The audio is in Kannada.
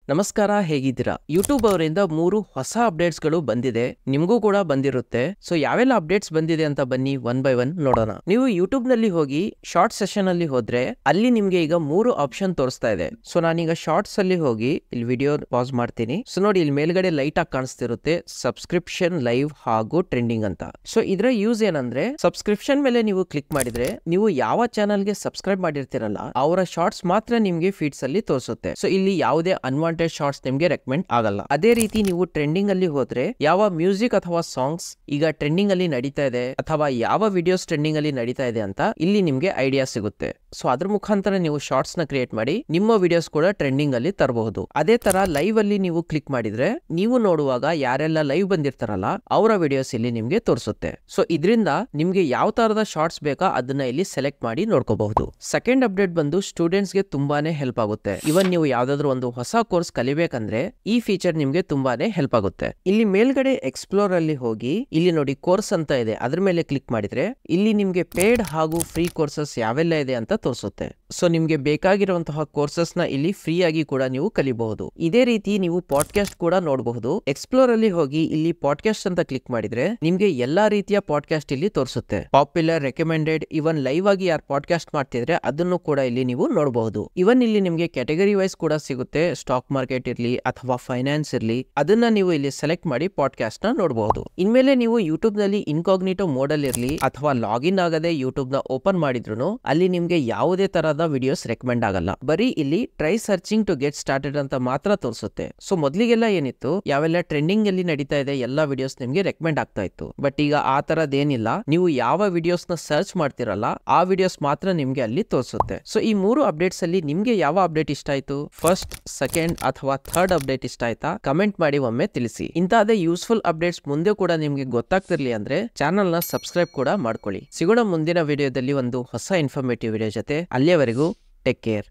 ನಮಸ್ಕಾರ, ಹೇಗಿದ್ದೀರಾ? ಯೂಟ್ಯೂಬ್ ಅವರಿಂದ 3 ಹೊಸ ಅಪ್ಡೇಟ್ಸ್ ಗಳು ಬಂದಿದೆ. ನಿಮಗೂ ಕೂಡ ಬಂದಿರುತ್ತೆ. ಸೊ ಯಾವೆಲ್ಲ ಅಪ್ಡೇಟ್ಸ್ ಬಂದಿದೆ ಅಂತ ಬನ್ನಿ ಒನ್ ಬೈ ಒನ್ ನೋಡೋಣ. ನೀವು ಯೂಟ್ಯೂಬ್ ನಲ್ಲಿ ಹೋಗಿ ಶಾರ್ಟ್ ಸೆಷನ್ ಅಲ್ಲಿ ಹೋದ್ರೆ ಅಲ್ಲಿ ನಿಮ್ಗೆ ಈಗ 3 ಆಪ್ಷನ್ ತೋರಿಸ್ತಾ ಇದೆ. ಸೊ ನಾನೀಗ ಶಾರ್ಟ್ಸ್ ಅಲ್ಲಿ ಹೋಗಿ ಇಲ್ಲಿ ವಿಡಿಯೋ ಪಾಸ್ ಮಾಡ್ತೀನಿ. ಸೊ ನೋಡಿ, ಇಲ್ಲಿ ಮೇಲ್ಗಡೆ ಲೈಟ್ ಆಗಿ ಕಾಣಿಸ್ತಿರುತ್ತೆ ಸಬ್ಸ್ಕ್ರಿಪ್ಷನ್, ಲೈವ್ ಹಾಗೂ ಟ್ರೆಂಡಿಂಗ್ ಅಂತ. ಸೊ ಇದರ ಯೂಸ್ ಏನಂದ್ರೆ, ಸಬ್ಸ್ಕ್ರಿಪ್ಷನ್ ಮೇಲೆ ನೀವು ಕ್ಲಿಕ್ ಮಾಡಿದ್ರೆ ನೀವು ಯಾವ ಚಾನಲ್ ಗೆ ಸಬ್ಸ್ಕ್ರೈಬ್ ಮಾಡಿರ್ತೀರಲ್ಲ ಅವರ ಶಾರ್ಟ್ಸ್ ಮಾತ್ರ ನಿಮ್ಗೆ ಫೀಡ್ಸ್ ಅಲ್ಲಿ ತೋರಿಸುತ್ತೆ. ಸೊ ಇಲ್ಲಿ ಯಾವುದೇ ಅನ್ವಾಂಟೆಡ್ ಶಾರ್ಟ್ಸ್ ನಿಮ್ಗೆ ರೆಕಮೆಂಡ್ ಆಗಲ್ಲ. ಅದೇ ರೀತಿ ನೀವು ಟ್ರೆಂಡಿಂಗ್ ಅಲ್ಲಿ ಹೋದ್ರೆ ಯಾವ ಮ್ಯೂಸಿಕ್ ಅಥವಾ ಸಾಂಗ್ಸ್ ಈಗ ಟ್ರೆಂಡಿಂಗ್ ಅಲ್ಲಿ ನಡೀತಾ ಇದೆ ಅಥವಾ ಯಾವ ವಿಡಿಯೋಸ್ ಟ್ರೆಂಡಿಂಗ್ ಅಲ್ಲಿ ನಡೀತಾ ಇದೆ ಅಂತ ಇಲ್ಲಿ ನಿಮ್ಗೆ ಐಡಿಯಾ ಸಿಗುತ್ತೆ. ಸೊ ಅದ್ರ ಮುಖಾಂತರ ನೀವು ಶಾರ್ಟ್ಸ್ ನ ಕ್ರಿಯೇಟ್ ಮಾಡಿ ನಿಮ್ಮ ವಿಡಿಯೋಸ್ ಕೂಡ ಟ್ರೆಂಡಿಂಗ್ ಅಲ್ಲಿ ತರಬಹುದು. ಅದೇ ತರ ಲೈವ್ ಅಲ್ಲಿ ನೀವು ಕ್ಲಿಕ್ ಮಾಡಿದ್ರೆ ನೀವು ನೋಡುವಾಗ ಯಾರೆಲ್ಲ ಲೈವ್ ಬಂದಿರ್ತಾರಲ್ಲ ಅವರ ವಿಡಿಯೋಸ್ ಇಲ್ಲಿ ನಿಮ್ಗೆ ತೋರಿಸುತ್ತೆ. ಸೊ ಇದರಿಂದ ನಿಮ್ಗೆ ಯಾವ ತರದ ಶಾರ್ಟ್ಸ್ ಬೇಕಾ ಅದನ್ನ ಇಲ್ಲಿ ಸೆಲೆಕ್ಟ್ ಮಾಡಿ ನೋಡ್ಕೋಬಹುದು. ಸೆಕೆಂಡ್ ಅಪ್ಡೇಟ್ ಬಂದು ಸ್ಟೂಡೆಂಟ್ಸ್ ಗೆ ತುಂಬಾನೇ ಹೆಲ್ಪ್ ಆಗುತ್ತೆ. ಇವನ್ ನೀವು ಯಾವ್ದಾದ್ರು ಒಂದು ಹೊಸ ಕೋರ್ಸ್ ಕಲಿಬೇಕಂದ್ರೆ ಈ ಫೀಚರ್ ನಿಮ್ಗೆ ತುಂಬಾನೇ ಹೆಲ್ಪ್ ಆಗುತ್ತೆ. ಇಲ್ಲಿ ಮೇಲ್ಗಡೆ ಎಕ್ಸ್ಪ್ಲೋರ್ ಅಲ್ಲಿ ಹೋಗಿ ಇಲ್ಲಿ ನೋಡಿ ಕೋರ್ಸ್ ಅಂತ ಇದೆ, ಅದ್ರ ಮೇಲೆ ಕ್ಲಿಕ್ ಮಾಡಿದ್ರೆ ಇಲ್ಲಿ ನಿಮ್ಗೆ ಪೇಡ್ ಹಾಗೂ ಫ್ರೀ ಕೋರ್ಸಸ್ ಯಾವೆಲ್ಲ ಇದೆ ಅಂತ ತೋರಿಸುತ್ತೆ. ಸೊ ನಿಮ್ಗೆ ಬೇಕಾಗಿರುವಂತಹ ಕೋರ್ಸಸ್ ನ ಇಲ್ಲಿ ಫ್ರೀ ಆಗಿ ಕೂಡ ನೀವು ಕಲಿಬಹುದು. ಇದೇ ರೀತಿ ನೀವು ಪಾಡ್ಕಾಸ್ಟ್ ಕೂಡ ನೋಡಬಹುದು. ಎಕ್ಸ್ಪ್ಲೋರ್ ಅಲ್ಲಿ ಹೋಗಿ ಇಲ್ಲಿ ಪಾಡ್ಕಾಸ್ಟ್ ಅಂತ ಕ್ಲಿಕ್ ಮಾಡಿದ್ರೆ ನಿಮ್ಗೆ ಎಲ್ಲಾ ರೀತಿಯ ಪಾಡ್ಕಾಸ್ಟ್ ಇಲ್ಲಿ ತೋರಿಸುತ್ತೆ. ಪಾಪ್ಯುಲರ್, ರೆಕಮೆಂಡೆಡ್, ಇವನ್ ಲೈವ್ ಆಗಿ ಯಾರು ಪಾಡ್ಕಾಸ್ಟ್ ಮಾಡ್ತಿದ್ರೆ ಅದನ್ನು ಕೂಡ ಇಲ್ಲಿ ನೀವು ನೋಡಬಹುದು. ಇವನ್ ಇಲ್ಲಿ ನಿಮ್ಗೆ ಕ್ಯಾಟಗರಿ ವೈಸ್ ಕೂಡ ಸಿಗುತ್ತೆ. ಸ್ಟಾಕ್ ಮಾರ್ಕೆಟ್ ಇರ್ಲಿ ಅಥವಾ ಫೈನಾನ್ಸ್ ಇರ್ಲಿ, ಅದನ್ನ ನೀವು ಇಲ್ಲಿ ಸೆಲೆಕ್ಟ್ ಮಾಡಿ ಪಾಡ್ಕಾಸ್ಟ್ ನ ನೋಡಬಹುದು. ಇನ್ಮೇಲೆ ನೀವು ಯೂಟ್ಯೂಬ್ ನಲ್ಲಿ ಇನ್ಕಾಗ್ನಿಟೋ ಮೋಡ್ ಅಲ್ಲಿ ಇರ್ಲಿ ಅಥವಾ ಲಾಗಿನ್ ಆಗದೆ ಯೂಟ್ಯೂಬ್ ನ ಓಪನ್ ಮಾಡಿದ್ರು ಅಲ್ಲಿ ನಿಮ್ಗೆ ಯಾವುದೇ ತರಹದ ವಿಡಿಯೋಸ್ ರೆಕಮೆಂಡ್ ಆಗಲ್ಲ. ಬರೀ ಇಲ್ಲಿ try searching to get started ಅಂತ ಮಾತ್ರ ತೋರಿಸುತ್ತೆ. ಸೊ ಮೊದ್ಲಿಗೆಲ್ಲ ಏನಿತ್ತು, ಯಾವೆಲ್ಲ ಟ್ರೆಂಡಿಂಗ್ ಅಲ್ಲಿ ನಡೀತಾ ಇದೆ ಎಲ್ಲಾ ವಿಡಿಯೋಸ್ ನಿಮ್ಗೆ ರೆಕಮೆಂಡ್ ಆಗ್ತಾ ಇತ್ತು. ಬಟ್ ಈಗ ಆ ತರದೇನಿಲ್ಲ. ನೀವು ಯಾವ ವಿಡಿಯೋಸ್ ನ ಸರ್ಚ್ ಮಾಡ್ತಿರಲ್ಲ ಆ ವಿಡಿಯೋಸ್ ಮಾತ್ರ ನಿಮ್ಗೆ ಅಲ್ಲಿ ತೋರಿಸುತ್ತೆ. ಸೊ ಈ 3 ಅಪ್ಡೇಟ್ಸ್ ಅಲ್ಲಿ ನಿಮ್ಗೆ ಯಾವ ಅಪ್ಡೇಟ್ ಇಷ್ಟ ಆಯ್ತು? ಫಸ್ಟ್, ಸೆಕೆಂಡ್ ಅಥವಾ ಥರ್ಡ್ ಅಪ್ಡೇಟ್ ಇಷ್ಟ ಆಯ್ತಾ? ಕಮೆಂಟ್ ಮಾಡಿ ಒಮ್ಮೆ ತಿಳಿಸಿ. ಇಂತಹದೇ ಯೂಸ್ಫುಲ್ ಅಪ್ಡೇಟ್ಸ್ ಮುಂದೆ ಕೂಡ ನಿಮ್ಗೆ ಗೊತ್ತಾಗ್ತಿರ್ಲಿ ಅಂದ್ರೆ ಚಾನಲ್ ನ ಸಬ್ಸ್ಕ್ರೈಬ್ ಕೂಡ ಮಾಡ್ಕೊಳ್ಳಿ. ಸಿಗೋಣ ಮುಂದಿನ ವಿಡಿಯೋದಲ್ಲಿ ಒಂದು ಹೊಸ ಇನ್ಫಾರ್ಮೇಟಿವ್ ವಿಡಿಯೋ ಜೊತೆ. ಅಲ್ಲಿಯವರೆಗೂ ಟೇಕ್ ಕೇರ್.